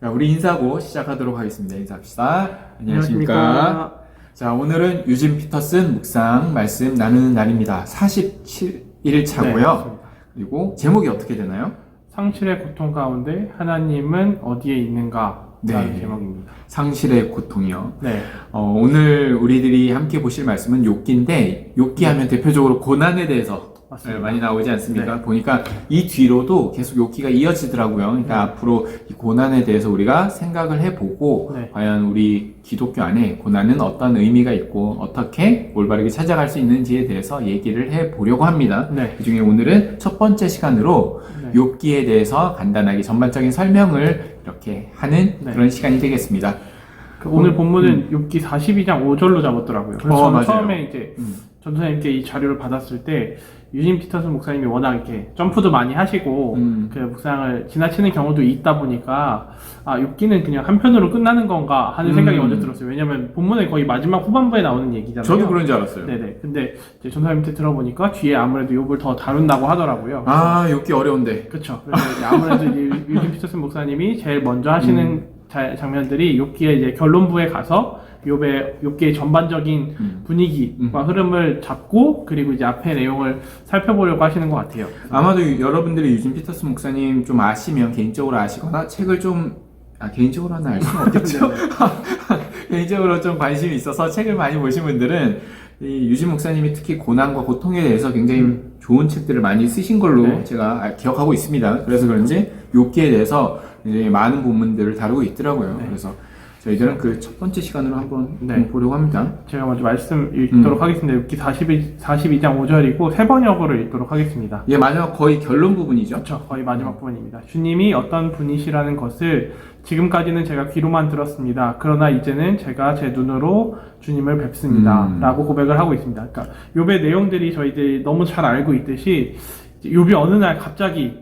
자, 우리 인사하고 시작하도록 하겠습니다. 인사합시다. 안녕하십니까. 자, 오늘은 유진 피터슨 묵상 말씀 나누는 날입니다. 47일 차고요. 그리고 제목이 어떻게 되나요? 상실의 고통 가운데 하나님은 어디에 있는가? 라는 제목입니다. 상실의 고통이요. 네. 오늘 우리들이 함께 보실 말씀은 욥기인데, 욥기 하면 대표적으로 고난에 대해서 많이 나오지 않습니까? 네. 보니까 이 뒤로도 계속 욥기가 이어지더라고요. 그러니까 앞으로 이 고난에 대해서 우리가 생각을 해보고, 과연 우리 기독교 안에 고난은 어떤 의미가 있고 어떻게 올바르게 찾아갈 수 있는지에 대해서 얘기를 해보려고 합니다. 그 중에 오늘은 첫 번째 시간으로 욥기에 대해서 간단하게 전반적인 설명을 이렇게 하는 그런 시간이 되겠습니다. 오늘 본문은 욥기 42장 5절로 잡았더라고요. 그래서 저는 맞아요. 처음에 이제 전도사님께 이 자료를 받았을 때 유진 피터슨 목사님이 워낙 이렇게 점프도 많이 하시고 그 묵상을 지나치는 경우도 있다 보니까 욥기는 그냥 한 편으로 끝나는 건가 하는 생각이 먼저 들었어요. 왜냐면 본문의 거의 마지막 후반부에 나오는 얘기잖아요. 저도 그런 줄 알았어요. 네네. 근데 이제 전도사님한테 들어보니까 뒤에 아무래도 욥을 더 다룬다고 하더라고요. 욥기 어려운데. 그렇죠. 그래서 이제 아무래도 이제 유진 피터슨 목사님이 제일 먼저 하시는 장면들이 욥기의 이제 결론부에 가서 욥기의 전반적인 분위기와 흐름을 잡고 그리고 이제 앞에 내용을 살펴보려고 하시는 것 같아요. 아마도 여러분들이 유진 피터슨 목사님 좀 아시면 개인적으로 아시거나 책을 좀 개인적으로는 알 수는 없겠죠. 개인적으로 좀 관심이 있어서 책을 많이 보신 분들은 이 유진 목사님이 특히 고난과 고통에 대해서 굉장히 좋은 책들을 많이 쓰신 걸로 제가 기억하고 있습니다. 그래서 그런지 욥기에 대해서 이제 많은 본문들을 다루고 있더라고요. 그래서 저희들은 그 첫 번째 시간으로 한번 보려고 합니다. 제가 먼저 말씀 읽도록 하겠습니다. 욥기 42장 5절이고 세 번역어를 읽도록 하겠습니다. 예, 마지막 거의 결론 부분이죠. 그렇죠. 거의 마지막 부분입니다. 주님이 어떤 분이시라는 것을 지금까지는 제가 귀로만 들었습니다. 그러나 이제는 제가 제 눈으로 주님을 뵙습니다. 라고 고백을 하고 있습니다. 그러니까 욥의 내용들이 저희들이 너무 잘 알고 있듯이 욥이 어느 날 갑자기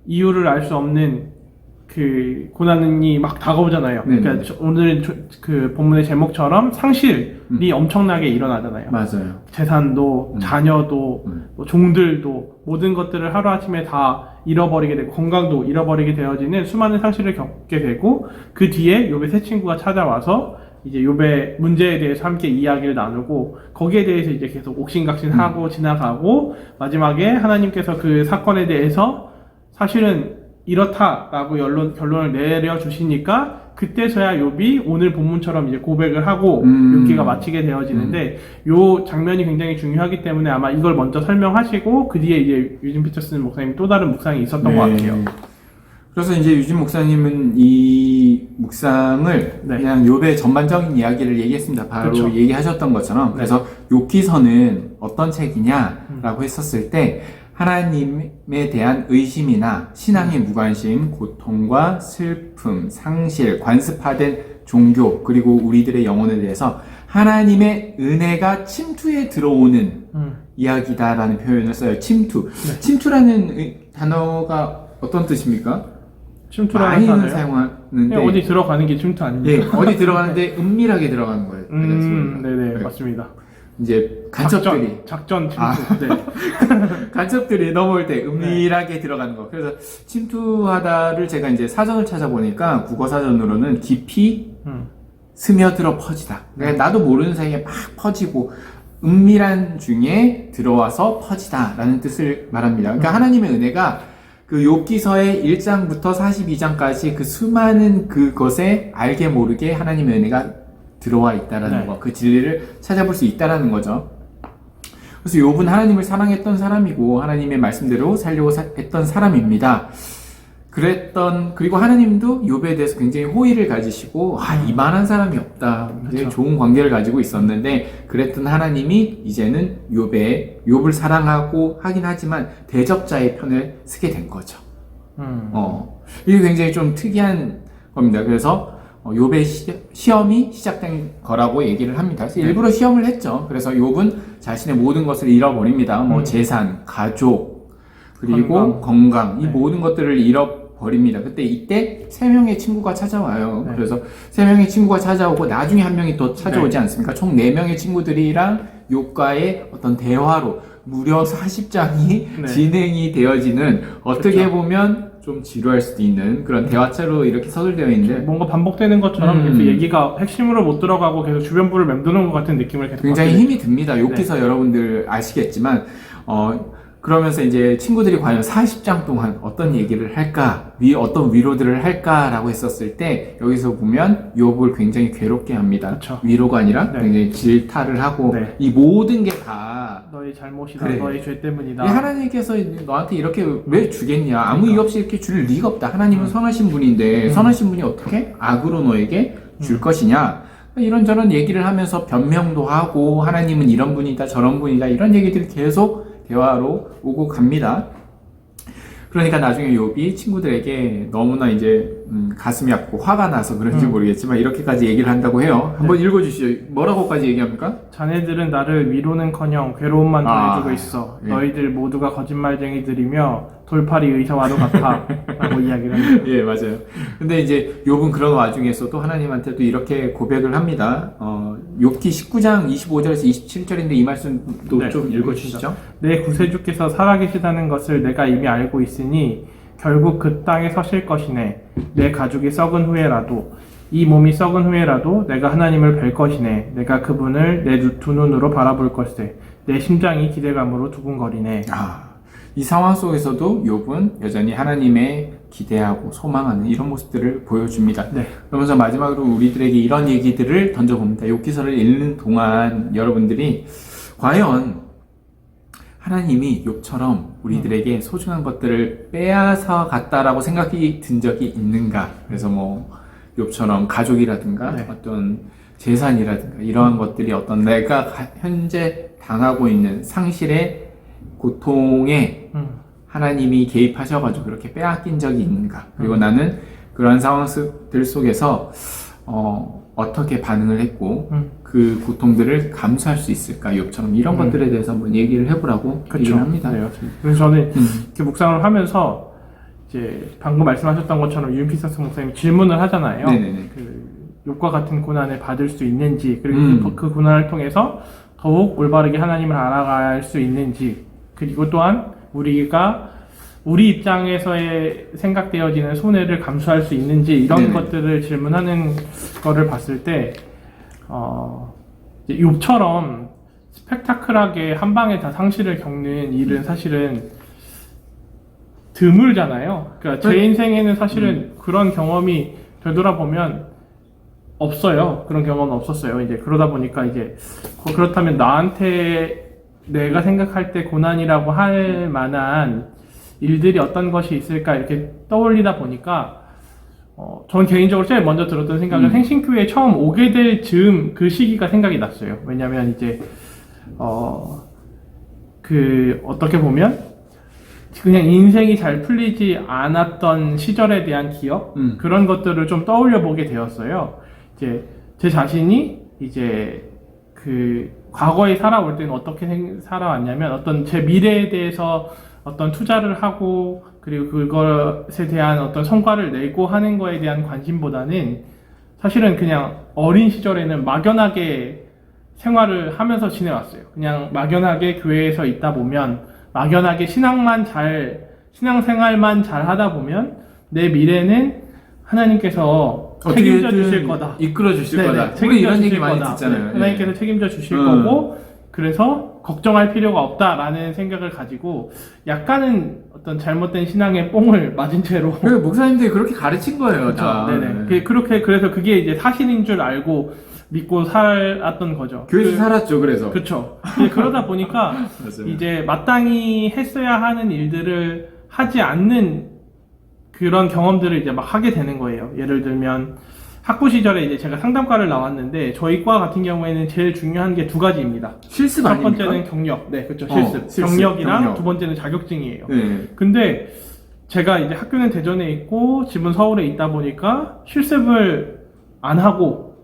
이유를 알 수 없는 그 고난이 막 다가오잖아요. 그러니까 오늘 그 본문의 제목처럼 상실이 엄청나게 일어나잖아요. 맞아요. 재산도 자녀도 뭐 종들도 모든 것들을 하루아침에 다 잃어버리게 되고 건강도 잃어버리게 되어지는 수많은 상실을 겪게 되고 그 뒤에 욥의 세 친구가 찾아와서 이제 욥의 문제에 대해서 함께 이야기를 나누고 거기에 대해서 이제 계속 옥신각신하고 지나가고 마지막에 하나님께서 그 사건에 대해서 사실은 이렇다라고 결론을 내려주시니까 그때서야 욥이 오늘 본문처럼 이제 고백을 하고 욥기가 마치게 되어지는데 요 장면이 굉장히 중요하기 때문에 아마 이걸 먼저 설명하시고 그 뒤에 이제 유진 피터슨 목사님 또 다른 묵상이 있었던 것 같아요. 그래서 이제 유진 목사님은 이 묵상을 그냥 욥의 전반적인 이야기를 얘기했습니다. 바로 얘기하셨던 것처럼. 그래서 욥기서는 어떤 책이냐라고 했었을 때 하나님에 대한 의심이나 신앙의 무관심, 고통과 슬픔, 상실, 관습화된 종교, 그리고 우리들의 영혼에 대해서 하나님의 은혜가 침투에 들어오는 이야기다라는 표현을 써요. 침투. 침투라는 단어가 어떤 뜻입니까? 침투라는 많이는 사용하는데 어디 들어가는 게 침투 아닙니까? 예, 어디 들어가는데 은밀하게 들어가는 거예요. 네네, 맞습니다. 이제 간첩들이 작전 침투. 간첩들이 넘어올 때 은밀하게 들어가는 거. 그래서 침투하다를 제가 이제 사전을 찾아보니까 국어 사전으로는 깊이 스며들어 퍼지다. 그러니까 나도 모르는 사이에 막 퍼지고 은밀한 중에 들어와서 퍼지다라는 뜻을 말합니다. 그러니까 하나님의 은혜가 그 욥기서의 1장부터 42장까지 그 수많은 그것에 알게 모르게 하나님의 은혜가 들어와 있다라는 거, 그 진리를 찾아볼 수 있다라는 거죠. 그래서 욥은 하나님을 사랑했던 사람이고 하나님의 말씀대로 살려고 했던 사람입니다. 그리고 하나님도 욥에 대해서 굉장히 호의를 가지시고 이만한 사람이 없다. 굉장히 좋은 관계를 가지고 있었는데 그랬던 하나님이 이제는 욥을 사랑하고 하긴 하지만 대적자의 편을 쓰게 된 거죠. 이게 굉장히 좀 특이한 겁니다. 그래서 욥의 시험이 시작된 거라고 얘기를 합니다. 그래서 일부러 시험을 했죠. 그래서 욥은 자신의 모든 것을 잃어버립니다. 뭐 재산, 가족, 그리고 건강, 이 모든 것들을 잃어버립니다. 이때 세 명의 친구가 찾아와요. 그래서 세 명의 친구가 찾아오고 나중에 한 명이 또 찾아오지 않습니까? 총 4명의 친구들이랑 욥과의 어떤 대화로 무려 40장이 진행이 되어지는 어떻게 보면 좀 지루할 수도 있는 그런 대화체로 이렇게 서술되어 있는데 뭔가 반복되는 것처럼 계속 얘기가 핵심으로 못 들어가고 계속 주변부를 맴도는 것 같은 느낌을 계속 굉장히 받게 힘이 듭니다. 욕기서 여러분들 아시겠지만 그러면서 이제 친구들이 과연 40장 동안 어떤 얘기를 할까, 어떤 위로들을 할까라고 했었을 때 여기서 보면 욥을 굉장히 괴롭게 합니다. 그쵸. 위로가 아니라 네. 굉장히 질타를 하고 네. 이 모든 게 다 너의 잘못이다, 그래. 너의 죄 때문이다. 하나님께서 너한테 이렇게 왜 주겠냐, 아무 그러니까. 이유 없이 이렇게 줄 리가 없다. 하나님은 선하신 분인데 선하신 분이 어떻게 악으로 너에게 줄 것이냐, 이런저런 얘기를 하면서 변명도 하고 하나님은 이런 분이다 저런 분이다 이런 얘기들이 계속 대화로 오고 갑니다. 그러니까 나중에 욥이 친구들에게 너무나 이제 가슴이 아프고 화가 나서 그런지 모르겠지만 이렇게까지 얘기를 한다고 해요. 한번 읽어주시죠. 뭐라고까지 얘기합니까? 자네들은 나를 위로는커녕 괴로움만 더해주고 있어. 예. 너희들 모두가 거짓말쟁이들이며 돌팔이 의사와도 같아. 라고 이야기를 합니다. 예, 맞아요. 근데 이제 욥은 그런 와중에서도 하나님한테도 이렇게 고백을 합니다. 욥기 19장 25절에서 27절인데 이 말씀도 네, 좀 읽어주시죠. 내 구세주께서 살아계시다는 것을 내가 이미 알고 있으니 결국 그 땅에 서실 것이네. 내 가죽이 썩은 후에라도 이 몸이 썩은 후에라도 내가 하나님을 뵐 것이네. 내가 그분을 내 두 눈으로 바라볼 것이네. 내 심장이 기대감으로 두근거리네. 이 상황 속에서도 욥은 여전히 하나님의 기대하고 소망하는 이런 모습들을 보여줍니다. 네. 그러면서 마지막으로 우리들에게 이런 얘기들을 던져봅니다. 욥기서를 읽는 동안 여러분들이 과연 하나님이 욥처럼 우리들에게 소중한 것들을 빼앗아 갔다라고 생각이 든 적이 있는가? 그래서 뭐 욥처럼 가족이라든가 네. 어떤 재산이라든가 이러한 것들이 어떤 내가 현재 당하고 있는 상실의 고통에 하나님이 개입하셔가지고 그렇게 빼앗긴 적이 있는가? 그리고 나는 그러한 상황들 속에서 어떻게 반응을 했고 그 고통들을 감수할 수 있을까? 욥처럼 이런 것들에 대해서 한번 얘기를 해보라고 얘기를 합니다. 네, 그래서 저는 이렇게 묵상을 하면서 이제 방금 말씀하셨던 것처럼 유인피서스 목사님이 질문을 하잖아요. 네네네. 그 욥과 같은 고난을 받을 수 있는지, 그리고 그 고난을 통해서 더욱 올바르게 하나님을 알아갈 수 있는지, 그리고 또한 우리 입장에서의 생각되어지는 손해를 감수할 수 있는지 이런 네네. 것들을 질문하는 거를 봤을 때 이제 욥처럼 스펙타클하게 한 방에 다 상실을 겪는 일은 사실은 드물잖아요. 그러니까 제 인생에는 사실은 그런 경험이 되돌아보면 없어요. 그런 경험은 없었어요. 이제 그러다 보니까 이제 그렇다면 나한테 내가 생각할 때 고난이라고 할 만한 일들이 어떤 것이 있을까 이렇게 떠올리다 보니까 전 개인적으로 제일 먼저 들었던 생각은 행신교회에 처음 오게 될 즈음 그 시기가 생각이 났어요. 왜냐면 이제 어떻게 보면 그냥 인생이 잘 풀리지 않았던 시절에 대한 기억 그런 것들을 좀 떠올려 보게 되었어요. 이제 제 자신이 이제 그 과거에 살아올 때는 어떻게 살아왔냐면 어떤 제 미래에 대해서 어떤 투자를 하고 그리고 그것에 대한 어떤 성과를 내고 하는 거에 대한 관심보다는 사실은 그냥 어린 시절에는 막연하게 생활을 하면서 지내왔어요. 그냥 막연하게 교회에서 있다 보면 막연하게 신앙생활만 잘 하다 보면 내 미래는 하나님께서 책임져 주실 거다. 이끌어 주실 네네, 거다. 책임져 우리 이런 얘기 주실 많이 거다. 듣잖아요. 네, 하나님께서 책임져 주실 거고 그래서 걱정할 필요가 없다라는 생각을 가지고 약간은 어떤 잘못된 신앙의 뽕을 맞은 채로 그 목사님들이 그렇게 가르친 거예요. 다. 네네. 그래서 그게 이제 사실인 줄 알고 믿고 살았던 거죠. 교회에서 살았죠. 그래서. 그렇죠. 그러다 보니까 맞아요. 이제 마땅히 했어야 하는 일들을 하지 않는 그런 경험들을 이제 막 하게 되는 거예요. 예를 들면 학부 시절에 이제 제가 상담과를 나왔는데 저희 과 같은 경우에는 제일 중요한 게 두 가지입니다. 실습 첫 아닙니까? 번째는 경력, 네, 그렇죠. 실습, 경력이랑 경력. 두 번째는 자격증이에요. 네. 근데 제가 이제 학교는 대전에 있고 집은 서울에 있다 보니까 실습을 안 하고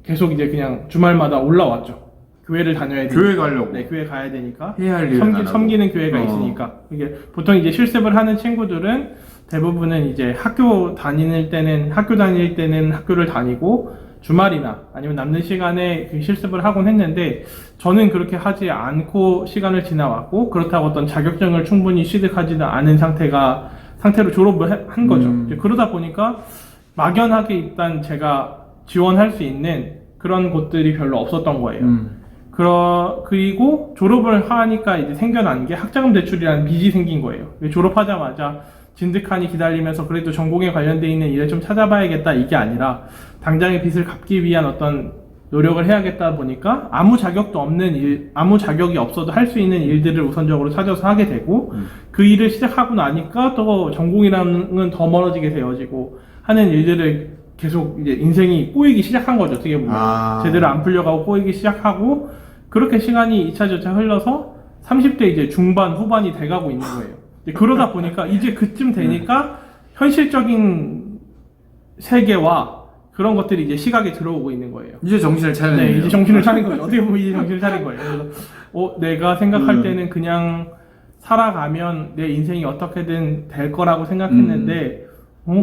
계속 이제 그냥 주말마다 올라왔죠. 교회를 다녀야 되니까. 교회 가려고. 네, 교회 가야 되니까. 해야 할 일은 안 하고. 섬기는 교회가 있으니까. 이게 보통 이제 실습을 하는 친구들은 대부분은 이제 학교 다닐 때는 학교를 다니고 주말이나 아니면 남는 시간에 그 실습을 하곤 했는데 저는 그렇게 하지 않고 시간을 지나왔고 그렇다고 어떤 자격증을 충분히 취득하지는 않은 상태가 상태로 졸업을 한 거죠. 이제 그러다 보니까 막연하게 일단 제가 지원할 수 있는 그런 곳들이 별로 없었던 거예요. 그리고 졸업을 하니까 이제 생겨난 게 학자금 대출이라는 빚이 생긴 거예요. 졸업하자마자 진득하니 기다리면서 그래도 전공에 관련돼 있는 일을 좀 찾아봐야겠다 이게 아니라 당장의 빚을 갚기 위한 어떤 노력을 해야겠다 보니까 아무 자격도 없는 일, 아무 자격이 없어도 할 수 있는 일들을 우선적으로 찾아서 하게 되고 그 일을 시작하고 나니까 또 전공이랑은 더 멀어지게 되어지고 하는 일들을 계속 이제 인생이 꼬이기 시작한 거죠. 어떻게 보면 제대로 안 풀려가고 꼬이기 시작하고 그렇게 시간이 2차저차 흘러서 30대 이제 중반 후반이 돼가고 있는 거예요. 그러다 보니까 이제 그쯤 되니까 현실적인 세계와 그런 것들이 이제 시각에 들어오고 있는 거예요. 이제 정신을 차리는 네, 거예요. 이제 정신을 차린 거예요. 어떻게 보면 이제 정신을 차린 거예요. 그래서 내가 생각할 때는 그냥 살아가면 내 인생이 어떻게든 될 거라고 생각했는데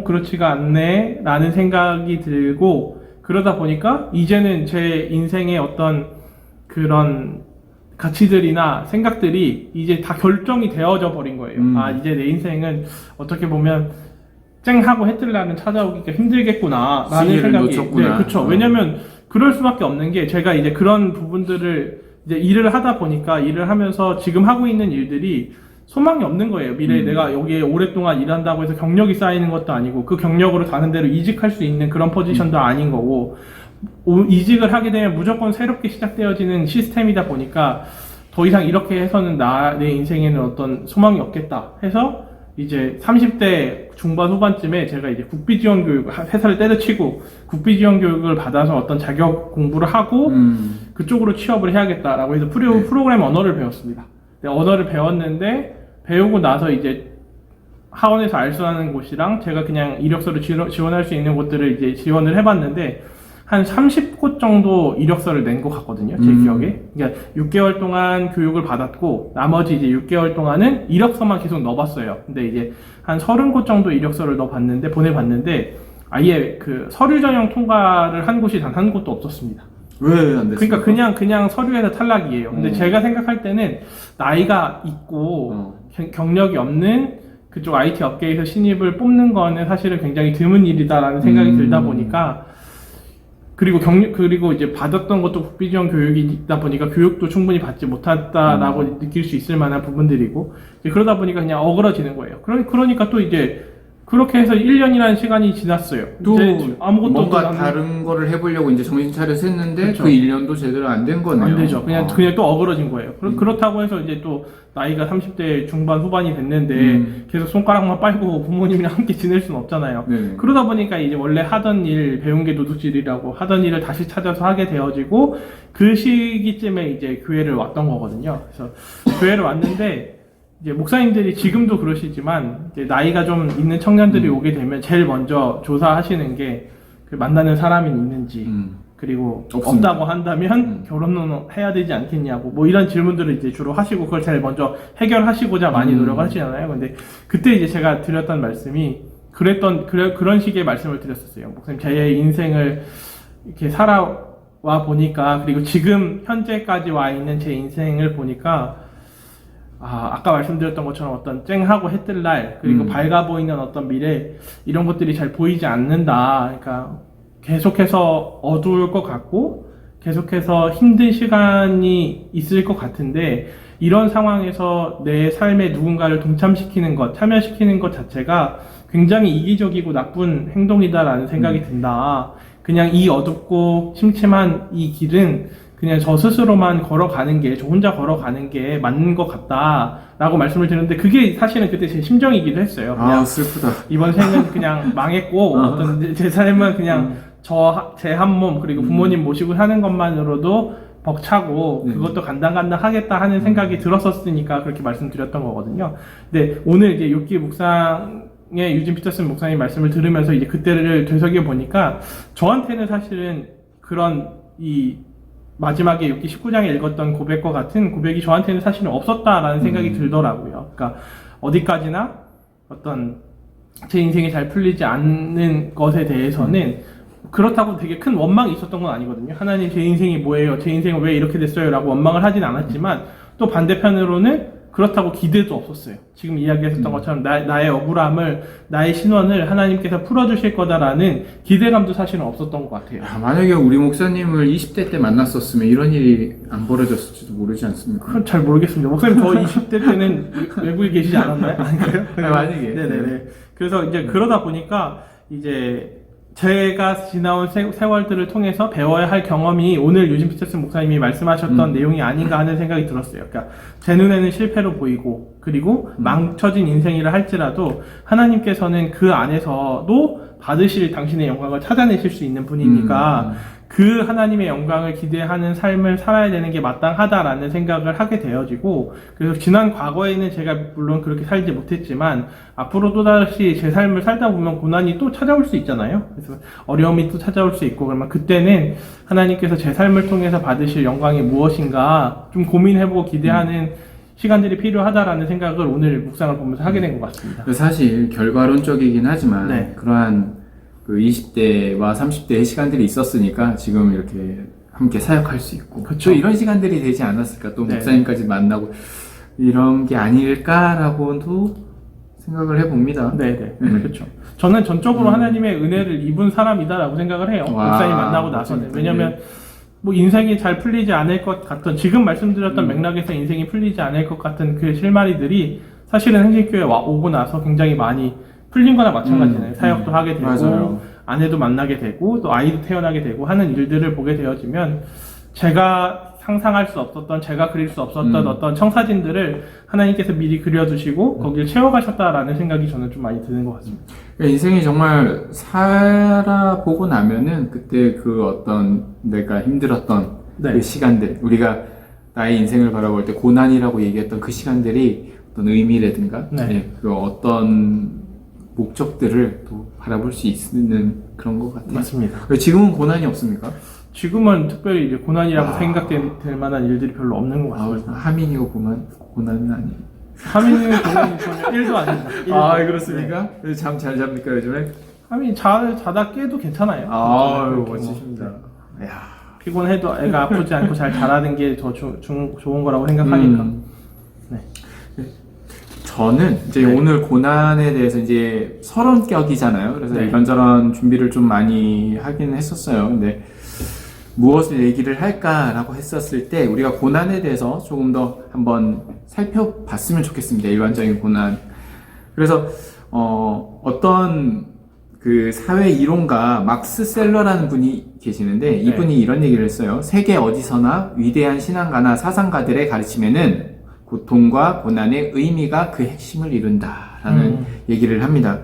그렇지가 않네 라는 생각이 들고 그러다 보니까 이제는 제 인생의 어떤 그런 가치들이나 생각들이 이제 다 결정이 되어져 버린 거예요. 이제 내 인생은 어떻게 보면 쨍하고 해뜰라는 찾아오기가 힘들겠구나 라는 생각이 놓쳤구나. 네, 그렇죠. 왜냐면 그럴 수밖에 없는 게 제가 이제 그런 부분들을 이제 일을 하다 보니까 일을 하면서 지금 하고 있는 일들이 소망이 없는 거예요. 미래에 내가 여기에 오랫동안 일한다고 해서 경력이 쌓이는 것도 아니고 그 경력으로 다른 데로 이직할 수 있는 그런 포지션도 아닌 거고 이직을 하게 되면 무조건 새롭게 시작되어지는 시스템이다 보니까 더 이상 이렇게 해서는 내 인생에는 어떤 소망이 없겠다 해서 이제 30대 중반 후반쯤에 제가 이제 국비지원교육 회사를 때려치고 국비지원교육을 받아서 어떤 자격 공부를 하고 그쪽으로 취업을 해야겠다라고 해서 프로그램 언어를 배웠습니다. 언어를 배웠는데 배우고 나서 이제 학원에서 알선하는 곳이랑 제가 그냥 이력서를 지원할 수 있는 곳들을 이제 지원을 해봤는데 한 30곳 정도 이력서를 낸 것 같거든요. 제 기억에. 그러니까 6개월 동안 교육을 받았고 나머지 이제 6개월 동안은 이력서만 계속 넣어봤어요. 근데 이제 한 30곳 정도 이력서를 보내봤는데 아예 그 서류 전형 통과를 한 곳이 단 한 곳도 없었습니다. 왜 안 됐어요? 그러니까 그냥 서류에서 탈락이에요. 근데 제가 생각할 때는 나이가 있고 경력이 없는 그쪽 IT 업계에서 신입을 뽑는 거는 사실은 굉장히 드문 일이다라는 생각이 들다 보니까 그리고 이제 받았던 것도 국비지원 교육이다 보니까 교육도 충분히 받지 못했다라고 느낄 수 있을 만한 부분들이고 이제 그러다 보니까 그냥 어그러지는 거예요. 그러니까 또 이제 그렇게 해서 1년이라는 시간이 지났어요. 또 이제 아무것도 뭔가 다른 거를 해보려고 이제 정신 차려서 했는데 그렇죠. 그 1년도 제대로 안 된 거네요. 안 되죠. 그냥 또 어그러진 거예요. 그렇다고 해서 이제 또 나이가 30대 중반 후반이 됐는데 계속 손가락만 빨고 부모님이랑 함께 지낼 수는 없잖아요. 네. 그러다 보니까 이제 원래 하던 일, 배운 게 도둑질이라고 하던 일을 다시 찾아서 하게 되어지고 그 시기쯤에 이제 교회를 왔던 거거든요. 그래서 교회를 왔는데 이제 목사님들이 지금도 그러시지만 이제 나이가 좀 있는 청년들이 오게 되면 제일 먼저 조사하시는 게 그 만나는 사람이 있는지 그리고 없습니다. 없다고 한다면 결혼은 해야 되지 않겠냐고 뭐 이런 질문들을 이제 주로 하시고 그걸 제일 먼저 해결하시고자 많이 노력하시잖아요. 근데 그때 이제 제가 드렸던 말씀이 그런 식의 말씀을 드렸었어요. 목사님 제 인생을 이렇게 살아와 보니까 그리고 지금 현재까지 와 있는 제 인생을 보니까 아까 말씀드렸던 것처럼 어떤 쨍하고 해뜰 날 그리고 밝아 보이는 어떤 미래 이런 것들이 잘 보이지 않는다. 그러니까 계속해서 어두울 것 같고 계속해서 힘든 시간이 있을 것 같은데 이런 상황에서 내 삶에 누군가를 동참시키는 것, 참여시키는 것 자체가 굉장히 이기적이고 나쁜 행동이다라는 생각이 든다. 그냥 이 어둡고 침침한 이 길은 그냥 저 스스로만 걸어가는 게, 저 혼자 걸어가는 게 맞는 것 같다라고 말씀을 드렸는데 그게 사실은 그때 제 심정이기도 했어요. 그냥 슬프다. 이번 생은 그냥 망했고 어떤 제 삶은 그냥 제 한 몸 그리고 부모님 모시고 사는 것만으로도 벅차고 그것도 간당간당 하겠다 하는 생각이 들었었으니까 그렇게 말씀드렸던 거거든요. 근데 오늘 이제 욥기 묵상의 유진 피터슨 목사님 말씀을 들으면서 이제 그때를 되새겨 보니까 저한테는 사실은 그런 이 마지막에 욥기 19장에 읽었던 고백과 같은 고백이 저한테는 사실은 없었다라는 생각이 들더라고요. 그러니까 어디까지나 어떤 제 인생이 잘 풀리지 않는 것에 대해서는 그렇다고 되게 큰 원망이 있었던 건 아니거든요. 하나님 제 인생이 뭐예요? 제 인생은 왜 이렇게 됐어요? 라고 원망을 하진 않았지만 또 반대편으로는 그렇다고 기대도 없었어요. 지금 이야기했었던 것처럼 나의 억울함을, 나의 신원을 하나님께서 풀어주실 거다라는 기대감도 사실은 없었던 것 같아요. 만약에 우리 목사님을 20대 때 만났었으면 이런 일이 안 벌어졌을지도 모르지 않습니까? 그건 잘 모르겠습니다. 목사님 저 20대 때는 외국에 계시지 않았나요? 아닌가요? 만약에. 네네네. 그래서 이제 그러다 보니까 이제 제가 지나온 세월들을 통해서 배워야 할 경험이 오늘 유진 피터슨 목사님이 말씀하셨던 내용이 아닌가 하는 생각이 들었어요. 그러니까 제 눈에는 실패로 보이고, 그리고 망쳐진 인생이라 할지라도 하나님께서는 그 안에서도 받으실 당신의 영광을 찾아내실 수 있는 분이니까 그 하나님의 영광을 기대하는 삶을 살아야 되는 게 마땅하다라는 생각을 하게 되어지고, 그래서 지난 과거에는 제가 물론 그렇게 살지 못했지만 앞으로 또다시 제 삶을 살다 보면 고난이 또 찾아올 수 있잖아요. 그래서 어려움이 또 찾아올 수 있고, 그러면 그때는 하나님께서 제 삶을 통해서 받으실 영광이 무엇인가 좀 고민해보고 기대하는 시간들이 필요하다라는 생각을 오늘 묵상을 보면서 하게 된 것 같습니다. 사실 결과론적이긴 하지만 네. 그러한 그 20대와 30대의 시간들이 있었으니까 지금 이렇게 함께 사역할 수 있고 그쵸. 또 이런 시간들이 되지 않았을까, 또 네. 목사님까지 만나고 이런 게 아닐까라고도 생각을 해봅니다. 네네. 그렇죠. 저는 전적으로 하나님의 은혜를 입은 사람이다라고 생각을 해요. 와, 목사님 만나고 나서는. 멋집니다. 왜냐면 뭐 인생이 잘 풀리지 않을 것 같던, 지금 말씀드렸던 맥락에서 인생이 풀리지 않을 것 같은 그 실마리들이 사실은 행진교회 오고 나서 굉장히 많이 풀린 거나 마찬가지잖아요. 사역도 하게 되고, 맞아요. 아내도 만나게 되고, 또 아이도 태어나게 되고 하는 일들을 보게 되어지면 제가 상상할 수 없었던, 제가 그릴 수 없었던 어떤 청사진들을 하나님께서 미리 그려주시고 거기를 채워가셨다라는 생각이 저는 좀 많이 드는 것 같습니다. 그러니까 인생이 정말 살아보고 나면은 그때 그 어떤 내가 힘들었던 네. 그 시간들, 우리가 나의 인생을 바라볼 때 고난이라고 얘기했던 그 시간들이 어떤 의미라든가 네. 그 어떤 목적들을 또 바라볼 수 있는 그런 것 같아요. 맞습니다. 지금은 고난이 없습니까? 지금은 특별히 이제 고난이라고 생각될 만한 일들이 별로 없는 것 같습니다. 하민이고 고난은 아니에요. 하민이는 고난이 전혀 1도 아닙니다. 1도. 그렇습니까? 잠 잘 잡니까 요즘에? 하민이 자다 깨도 괜찮아요. 아유, 그렇게 멋지십니다. 네. 야. 피곤해도 애가 아프지 않고 잘 자라는 게 더 좋은 거라고 생각하니까. 네. 저는 이제 오늘 고난에 대해서 이제 서론격이잖아요. 그래서 네. 이런저런 준비를 좀 많이 하긴 했었어요. 근데 무엇을 얘기를 할까라고 했었을 때 우리가 고난에 대해서 조금 더 한번 살펴봤으면 좋겠습니다. 일반적인 고난. 그래서 어떤 그 사회 이론가 막스 셀러라는 분이 계시는데 이분이 이런 얘기를 했어요. 세계 어디서나 위대한 신앙가나 사상가들의 가르침에는 고통과 고난의 의미가 그 핵심을 이룬다라는 얘기를 합니다.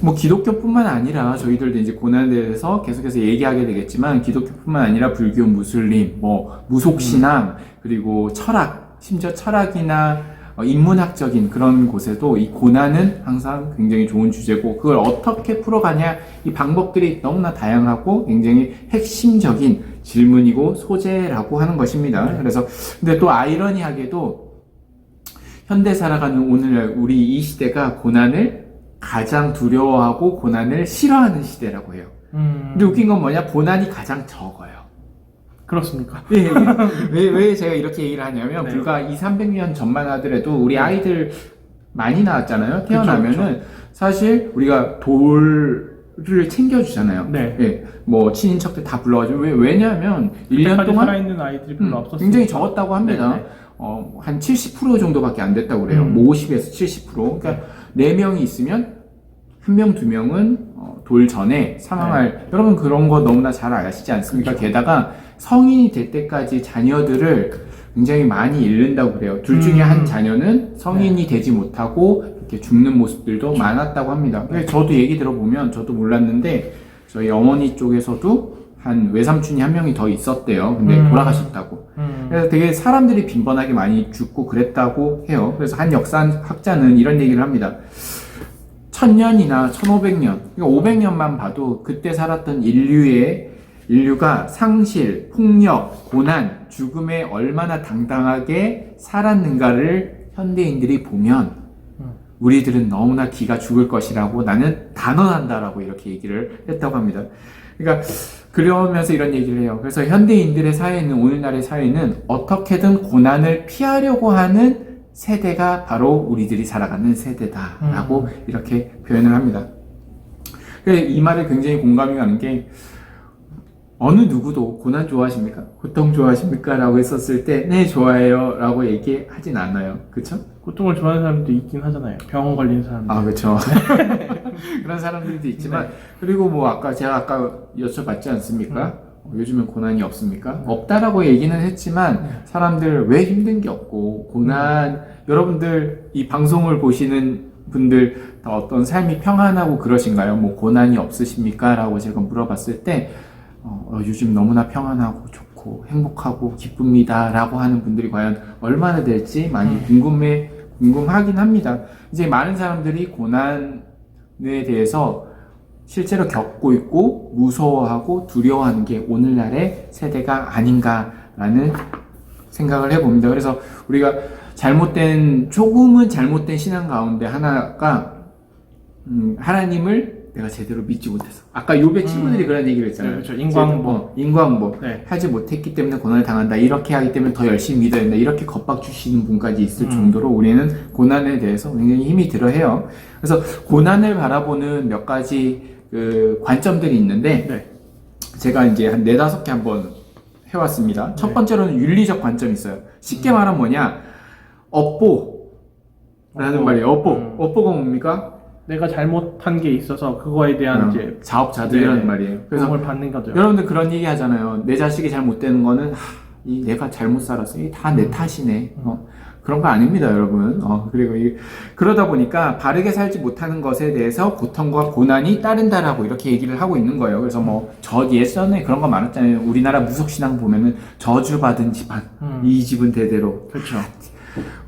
뭐 기독교뿐만 아니라 저희들도 이제 고난에 대해서 계속해서 얘기하게 되겠지만 기독교뿐만 아니라 불교, 무슬림, 뭐 무속신앙, 그리고 철학, 심지어 철학이나 인문학적인 그런 곳에도 이 고난은 항상 굉장히 좋은 주제고, 그걸 어떻게 풀어가냐, 이 방법들이 너무나 다양하고 굉장히 핵심적인 질문이고 소재라고 하는 것입니다. 그래서 근데 또 아이러니하게도 현대 살아가는 오늘날 우리 이 시대가 고난을 가장 두려워하고 고난을 싫어하는 시대라고 해요. 근데 웃긴 건 뭐냐? 고난이 가장 적어요. 그렇습니까? 네, 왜 제가 이렇게 얘기를 하냐면, 네. 불과 200~300년 전만 하더라도 우리 아이들 많이 나왔잖아요. 태어나면은 그쵸. 사실 우리가 돌을 챙겨주잖아요. 네. 예, 뭐 친인척들 다 불러가지고 왜냐하면 1년 동안 살아있는 아이들이 별로 없었어요. 굉장히 적었다고 합니다. 네, 네. 한 70% 정도밖에 안 됐다고 그래요. 뭐 50에서 70%. 그러니까 4명이 있으면 1명, 2명은 돌 전에 사망할, 여러분 그런 거 너무나 잘 아시지 않습니까? 그렇죠. 게다가 성인이 될 때까지 자녀들을 굉장히 많이 잃는다고 그래요. 둘 중에 한 자녀는 성인이 되지 못하고 이렇게 죽는 모습들도 많았다고 합니다. 근데 저도 얘기 들어보면 저도 몰랐는데 저희 어머니 쪽에서도 한 외삼촌이 한 명이 더 있었대요. 근데 돌아가셨다고. 그래서 되게 사람들이 빈번하게 많이 죽고 그랬다고 해요. 그래서 한 역사학자는 이런 얘기를 합니다. 1000년이나 1500년, 그러니까 500년만 봐도 그때 살았던 인류가 상실, 폭력, 고난, 죽음에 얼마나 당당하게 살았는가를 현대인들이 보면 우리들은 너무나 기가 죽을 것이라고 나는 단언한다라고 이렇게 얘기를 했다고 합니다. 그러니까 그러면서 이런 얘기를 해요. 그래서 현대인들의 사회는, 오늘날의 사회는 어떻게든 고난을 피하려고 하는 세대가 바로 우리들이 살아가는 세대다라고 이렇게 표현을 합니다. 이 말에 굉장히 공감이 가는 게 어느 누구도 고난 좋아하십니까? 고통 좋아하십니까? 라고 했었을 때 네 좋아해요 라고 얘기하진 않아요. 그쵸? 고통을 좋아하는 사람도 있긴 하잖아요. 병원 걸린 사람들. 아 그쵸. 그런 사람들도 있지만 그리고 뭐 제가 아까 여쭤봤지 않습니까? 요즘엔 고난이 없습니까? 없다라고 얘기는 했지만 사람들 왜 힘든 게 없고 고난 여러분들 이 방송을 보시는 분들 다 어떤 삶이 평안하고 그러신가요? 뭐 고난이 없으십니까? 라고 제가 물어봤을 때 요즘 너무나 평안하고 좋고 행복하고 기쁩니다 라고 하는 분들이 과연 얼마나 될지 많이 궁금하긴 합니다. 이제 많은 사람들이 고난에 대해서 실제로 겪고 있고 무서워하고 두려워하는 게 오늘날의 세대가 아닌가라는 생각을 해봅니다. 그래서 우리가 조금은 잘못된 신앙 가운데 하나가 하나님을 내가 제대로 믿지 못했어. 아까 요배 친구들이 그런 얘기를 했잖아요. 네, 그렇죠. 인과응보. 네. 하지 못했기 때문에 고난을 당한다. 이렇게 하기 때문에 더 열심히 믿어야 된다. 이렇게 겁박 주시는 분까지 있을 정도로 우리는 고난에 대해서 굉장히 힘이 들어해요. 그래서 고난을 바라보는 몇 가지 그 관점들이 있는데 네. 제가 이제 한 4-5개 한번 해왔습니다. 첫 번째로는 윤리적 관점이 있어요. 쉽게 말하면 뭐냐? 업보라는 말이에요. 업보가 뭡니까? 내가 잘못한 게 있어서 그거에 대한 이제 자업자득이라는 말이에요. 그래서 그걸 받는 거죠. 여러분들 그런 얘기 하잖아요. 내 자식이 잘못되는 거는 내가 잘못 살았어. 이게 다 내 탓이네. 그런 거 아닙니다, 여러분. 그리고 그러다 보니까 바르게 살지 못하는 것에 대해서 고통과 고난이 따른다라고 이렇게 얘기를 하고 있는 거예요. 그래서 예전에 그런 거 많았잖아요. 우리나라 무속신앙 보면은 저주받은 집안, 이 집은 대대로. 그렇죠.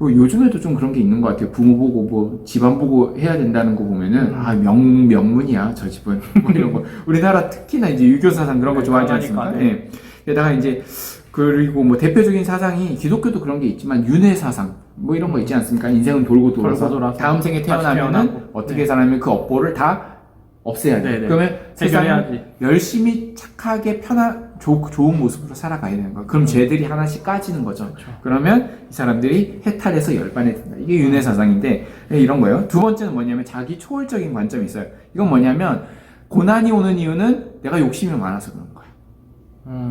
요즘에도 좀 그런 게 있는 것 같아요. 부모 보고 집안 보고 해야 된다는 거 보면은 명문이야 저 집은 이런 거. 우리나라 특히나 이제 유교 사상 그런 거 좋아하지 않습니까? 네. 게다가 이제 그리고 대표적인 사상이 기독교도 그런 게 있지만 윤회 사상 이런 거 있지 않습니까? 인생은 돌고 돌아서 다음 생에 태어나면은 어떻게 살아면 그 업보를 다 없애야 돼. 네네. 그러면 세상을 열심히 착하게 좋은 모습으로 살아가야 되는 거야. 그럼 죄들이 하나씩 까지는 거죠. 그렇죠. 그러면 이 사람들이 해탈해서 열반에 든다. 이게 윤회 사상인데 이런 거예요. 두 번째는 뭐냐면 자기 초월적인 관점이 있어요. 이건 뭐냐면 고난이 오는 이유는 내가 욕심이 많아서 그런 거야.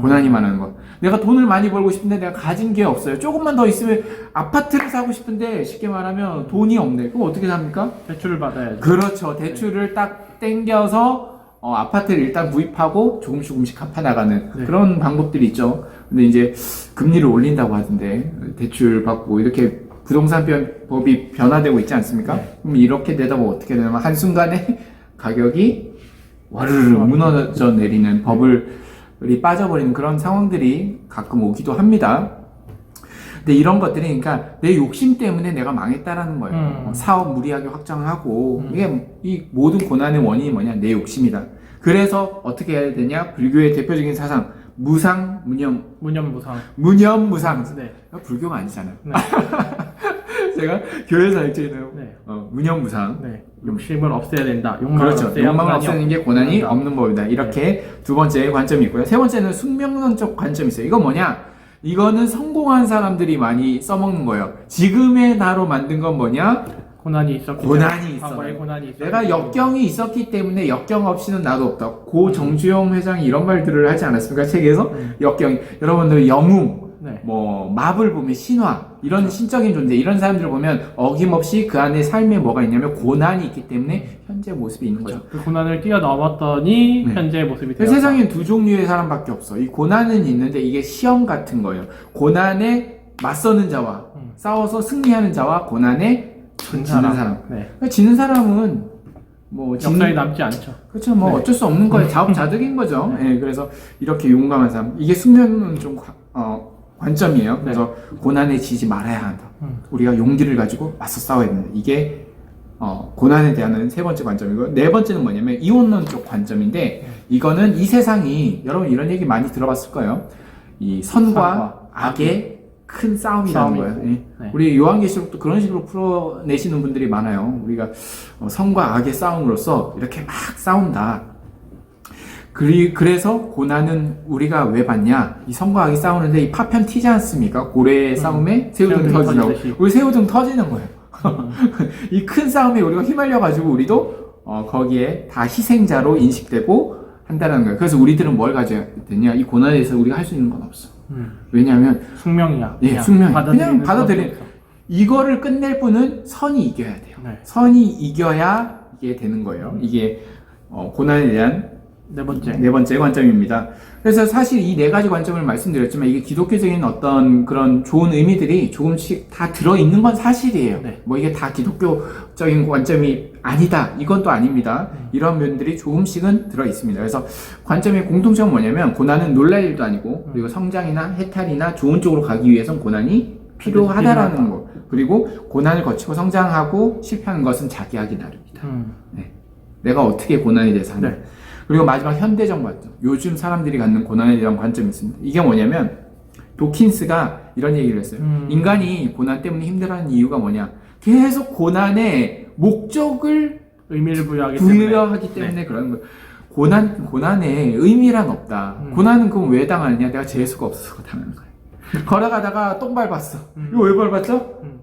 고난이 많은 거. 내가 돈을 많이 벌고 싶은데 내가 가진 게 없어요. 조금만 더 있으면 아파트를 사고 싶은데 쉽게 말하면 돈이 없네. 그럼 어떻게 삽니까? 대출을 받아야죠. 그렇죠. 대출을 딱 땡겨서 아파트를 일단 구입하고 조금씩 갚아나가는 그런 방법들이 있죠. 근데 이제 금리를 올린다고 하던데 대출 받고 이렇게 부동산 법이 변화되고 있지 않습니까? 그럼 이렇게 되다 보면 어떻게 되냐면 한순간에 가격이 와르르 무너져 내리는 버블이 빠져버리는 그런 상황들이 가끔 오기도 합니다. 근데 이런 것들이 그러니까 내 욕심 때문에 내가 망했다라는 거예요. 사업 무리하게 확장하고 이게 이 모든 고난의 원인이 뭐냐? 내 욕심이다. 그래서 어떻게 해야 되냐? 불교의 대표적인 사상 무상 무념무상. 네. 불교가 아니잖아요. 네. 제가 교회에서 알려드리는 네. 무념무상. 네. 욕심을 없애야 된다. 욕망을 그렇죠. 욕망을 없애는 게 고난이 없는 법이다. 이렇게 두 번째 관점이 있고요. 세 번째는 숙명론적 관점이 있어요. 이건 뭐냐? 이거는 성공한 사람들이 많이 써먹는 거예요. 지금의 나로 만든 건 뭐냐? 고난이 있어. 내가 역경이 있었기 때문에 역경 없이는 나도 없다. 고 정주영 회장이 이런 말들을 하지 않았습니까? 책에서 역경이. 여러분들 영웅, 마블 보면 신화 이런 신적인 존재 이런 사람들을 보면 어김없이 그 안에 삶에 뭐가 있냐면 고난이 있기 때문에 현재 모습이 있는 거죠. 그 고난을 뛰어넘었더니 현재 모습이 되었다. 세상엔 두 종류의 사람밖에 없어. 이 고난은 있는데 이게 시험 같은 거예요. 고난에 맞서는 자와 싸워서 승리하는 자와 고난에 지는 사람. 네. 지는 사람은 역사에 남지 않죠. 그렇죠. 어쩔 수 없는 거예요. 자업자득인 거죠. 네. 그래서 이렇게 용감한 사람. 이게 숙명은 좀 관점이에요. 그래서 고난에 지지 말아야 한다. 우리가 용기를 가지고 맞서 싸워야 된다. 이게 고난에 대한 세 번째 관점이고요. 네 번째는 뭐냐면 이혼론 쪽 관점인데 이거는 이 세상이 여러분 이런 얘기 많이 들어봤을 거예요. 이 선과 악의 큰 싸움이라는 거예요. 네. 우리 요한계시록도 그런 식으로 풀어내시는 분들이 많아요. 우리가 선과 악의 싸움으로서 이렇게 막 싸운다. 그래서 고난은 우리가 왜 받냐? 이 성과하기 싸우는데 이 파편 튀지 않습니까? 고래 싸움에 새우등 터지냐고. 우리 새우등 터지는 거예요. 이 큰 싸움에 우리가 휘말려가지고 우리도 거기에 다 희생자로 인식되고 한다는 거예요. 그래서 우리들은 뭘 가져야 되냐? 이 고난에 대해서 우리가 할 수 있는 건 없어. 왜냐하면 숙명이야. 예, 숙명. 그냥 받아들이는. 수밖에 없어. 이거를 끝낼 분은 선이 이겨야 돼요. 네. 선이 이겨야 이게 되는 거예요. 이게 고난에 대한 네 번째 관점입니다. 그래서 사실 이 네 가지 관점을 말씀드렸지만 이게 기독교적인 어떤 그런 좋은 의미들이 조금씩 다 들어있는 건 사실이에요. 네. 뭐 이게 다 기독교적인 관점이 아니다. 이건 또 아닙니다. 이런 면들이 조금씩은 들어있습니다. 그래서 관점의 공통점은 뭐냐면 고난은 놀랄 일도 아니고 그리고 성장이나 해탈이나 좋은 쪽으로 가기 위해선 고난이 필요하다라는 거. 그리고 고난을 거치고 성장하고 실패하는 것은 자기하기 나름이다. 네. 내가 어떻게 고난에 대해서 하냐. 네. 그리고 마지막 현대적 관점. 요즘 사람들이 갖는 고난에 대한 관점이 있습니다. 이게 뭐냐면 도킨스가 이런 얘기를 했어요. 인간이 고난 때문에 힘들어하는 이유가 뭐냐. 계속 고난에 목적을 의미를 부여하기 때문에 네. 그런 거예요. 고난에 의미란 없다. 고난은 그럼 왜 당하느냐? 내가 재수가 없어서 당하는 거예요. 걸어가다가 똥 밟았어. 이거 왜 밟았죠?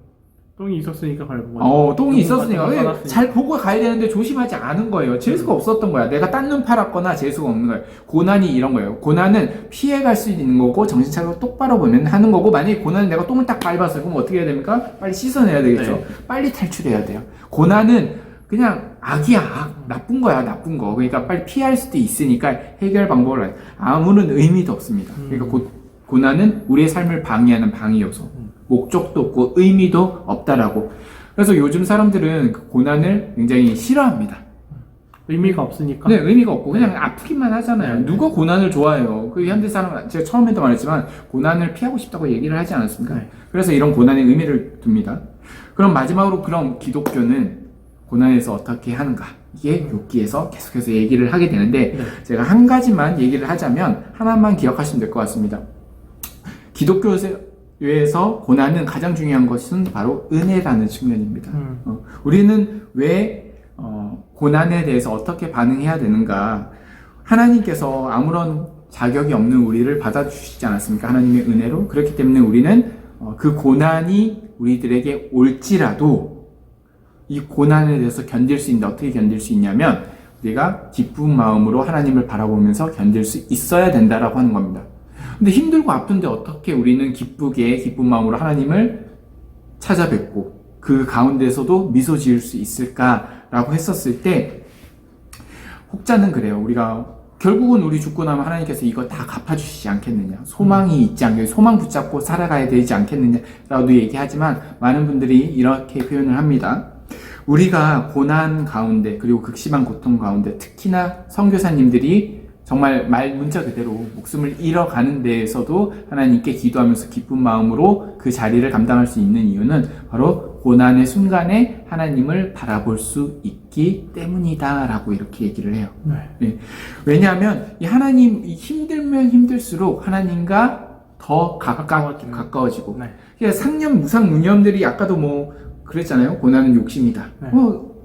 똥이 있었으니까 밟은 거죠. 똥이 있었으니까. 잘 보고 가야 되는데 조심하지 않은 거예요. 재수가 없었던 거야. 내가 딴 눈 팔았거나 재수가 없는 거예요. 고난이 이런 거예요. 고난은 피해갈 수 있는 거고 정신 차리고 똑바로 보면 하는 거고 만약에 고난은 내가 똥을 딱 밟았어요. 그럼 어떻게 해야 됩니까? 빨리 씻어내야 되겠죠. 네. 빨리 탈출해야 돼요. 고난은 그냥 악이야. 악. 나쁜 거야. 나쁜 거. 그러니까 빨리 피할 수도 있으니까 해결 방법을 아무런 의미도 없습니다. 그러니까 고난은 우리의 삶을 방해하는 방해 요소. 목적도 없고 의미도 없다라고. 그래서 요즘 사람들은 그 고난을 굉장히 싫어합니다. 의미가 없으니까. 네, 의미가 없고 그냥 아프기만 하잖아요. 네. 누가 고난을 좋아해요? 그 현대 사람, 제가 처음에도 말했지만 고난을 피하고 싶다고 얘기를 하지 않았습니까? 네. 그래서 이런 고난의 의미를 둡니다. 그럼 마지막으로 그럼 기독교는 고난에서 어떻게 하는가? 이게 욥기에서 계속해서 얘기를 하게 되는데 네. 제가 한 가지만 얘기를 하자면 하나만 기억하시면 될 것 같습니다. 기독교에서 고난은 가장 중요한 것은 바로 은혜라는 측면입니다. 우리는 왜 고난에 대해서 어떻게 반응해야 되는가? 하나님께서 아무런 자격이 없는 우리를 받아주시지 않았습니까? 하나님의 은혜로. 그렇기 때문에 우리는 그 고난이 우리들에게 올지라도 이 고난에 대해서 견딜 수 있는데 어떻게 견딜 수 있냐면 우리가 기쁜 마음으로 하나님을 바라보면서 견딜 수 있어야 된다라고 하는 겁니다. 근데 힘들고 아픈데 어떻게 우리는 기쁘게 기쁜 마음으로 하나님을 찾아뵙고 그 가운데서도 미소 지을 수 있을까라고 했었을 때 혹자는 그래요. 우리가 결국은 우리 죽고 나면 하나님께서 이거 다 갚아주시지 않겠느냐. 소망이 있지 않겠느냐. 소망 붙잡고 살아가야 되지 않겠느냐라도 얘기하지만 많은 분들이 이렇게 표현을 합니다. 우리가 고난 가운데 그리고 극심한 고통 가운데 특히나 선교사님들이 정말 말 문자 그대로 목숨을 잃어가는 데에서도 하나님께 기도하면서 기쁜 마음으로 그 자리를 감당할 수 있는 이유는 바로 고난의 순간에 하나님을 바라볼 수 있기 때문이다라고 이렇게 얘기를 해요. 네. 왜냐하면 이 하나님 힘들면 힘들수록 하나님과 더 가까워지고 네. 그러니까 상념 무상 무념들이 아까도 뭐 그랬잖아요. 고난은 욕심이다. 네.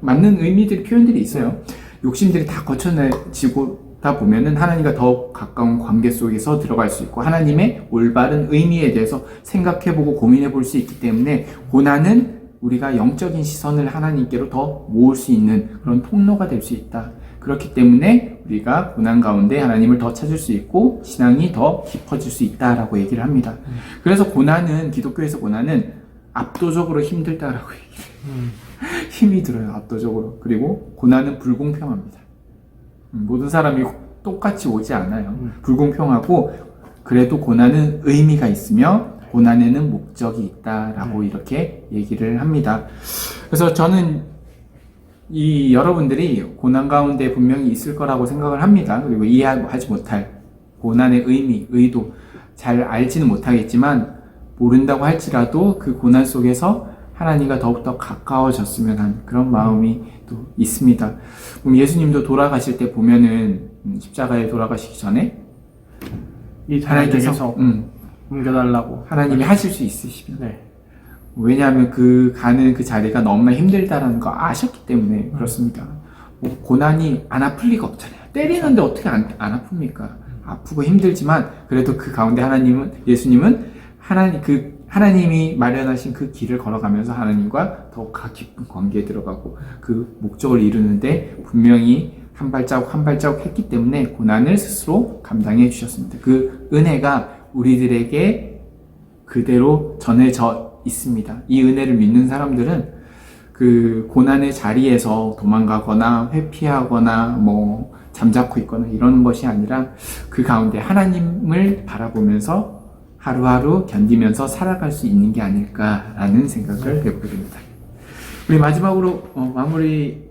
맞는 의미들 표현들이 있어요. 욕심들이 다 거쳐지고 다 보면은 하나님과 더 가까운 관계 속에서 들어갈 수 있고 하나님의 올바른 의미에 대해서 생각해보고 고민해볼 수 있기 때문에 고난은 우리가 영적인 시선을 하나님께로 더 모을 수 있는 그런 통로가 될 수 있다. 그렇기 때문에 우리가 고난 가운데 하나님을 더 찾을 수 있고 신앙이 더 깊어질 수 있다라고 얘기를 합니다. 그래서 고난은 기독교에서 고난은 압도적으로 힘들다라고 얘기를 힘이 들어요. 압도적으로. 그리고 고난은 불공평합니다. 모든 사람이 똑같이 오지 않아요. 불공평하고 그래도 고난은 의미가 있으며 고난에는 목적이 있다라고 이렇게 얘기를 합니다. 그래서 저는 이 여러분들이 고난 가운데 분명히 있을 거라고 생각을 합니다. 그리고 이해하지 못할 고난의 의미, 의도 잘 알지는 못하겠지만 모른다고 할지라도 그 고난 속에서 하나님과 더욱더 가까워졌으면 하는 그런 마음이 또 있습니다. 예수님도 돌아가실 때 보면은 십자가에 돌아가시기 전에 이 하나님께서 옮겨달라고 하나님이 하실 수 있으시면 네. 왜냐하면 그 가는 그 자리가 너무나 힘들다라는 거 아셨기 때문에 그렇습니다. 뭐 고난이 안 아플 리가 없잖아요. 때리는데 어떻게 안 아픕니까? 아프고 힘들지만 그래도 그 가운데 예수님은 하나님이 마련하신 그 길을 걸어가면서 하나님과 더욱 깊은 관계에 들어가고 그 목적을 이루는데 분명히 한 발자국 한 발자국 했기 때문에 고난을 스스로 감당해 주셨습니다. 그 은혜가 우리들에게 그대로 전해져 있습니다. 이 은혜를 믿는 사람들은 그 고난의 자리에서 도망가거나 회피하거나 잠자코 있거나 이런 것이 아니라 그 가운데 하나님을 바라보면서 하루하루 견디면서 살아갈 수 있는 게 아닐까라는 생각을 해보게 됩니다. 우리 마지막으로 마무리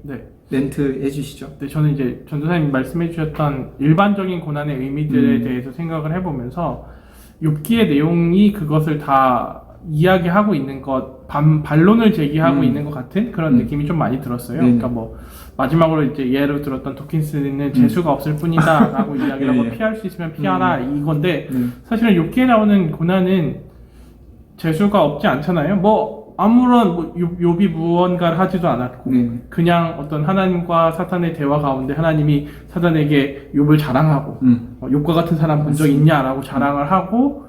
멘트 해주시죠. 네, 저는 이제 전도사님 말씀해 주셨던 일반적인 고난의 의미들에 대해서 생각을 해보면서 욥기의 내용이 그것을 다 이야기하고 있는 것, 반론을 제기하고 있는 것 같은 그런 느낌이 좀 많이 들었어요. 그러니까 마지막으로 이제 예로 들었던 도킨스는 재수가 없을 뿐이다 라고 이야기를 하고 피할 수 있으면 피하라 이건데 사실은 욥기에 나오는 고난은 재수가 없지 않잖아요. 아무런 욥이 무언가를 하지도 않았고 그냥 어떤 하나님과 사탄의 대화 가운데 하나님이 사탄에게 욥을 자랑하고 욥과 같은 사람 본 적 있냐라고 자랑을 하고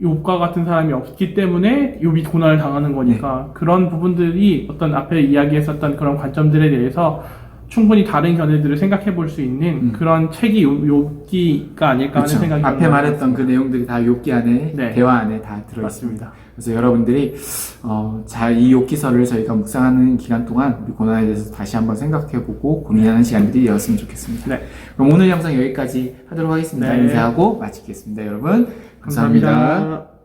욥과 같은 사람이 없기 때문에 욥이 고난을 당하는 거니까 그런 부분들이 어떤 앞에 이야기했었던 그런 관점들에 대해서 충분히 다른 견해들을 생각해 볼 수 있는 그런 책이 욥기가 아닐까 하는 생각이 듭니다. 앞에 말했던 그 내용들이 다 욥기 안에 대화 안에 다 들어있습니다. 그래서 여러분들이 이 욥기서를 저희가 묵상하는 기간 동안 우리 고난에 대해서 다시 한번 생각해보고 고민하는 시간들이 되었으면 좋겠습니다. 그럼 오늘 영상 여기까지 하도록 하겠습니다. 인사하고 마치겠습니다. 여러분 감사합니다.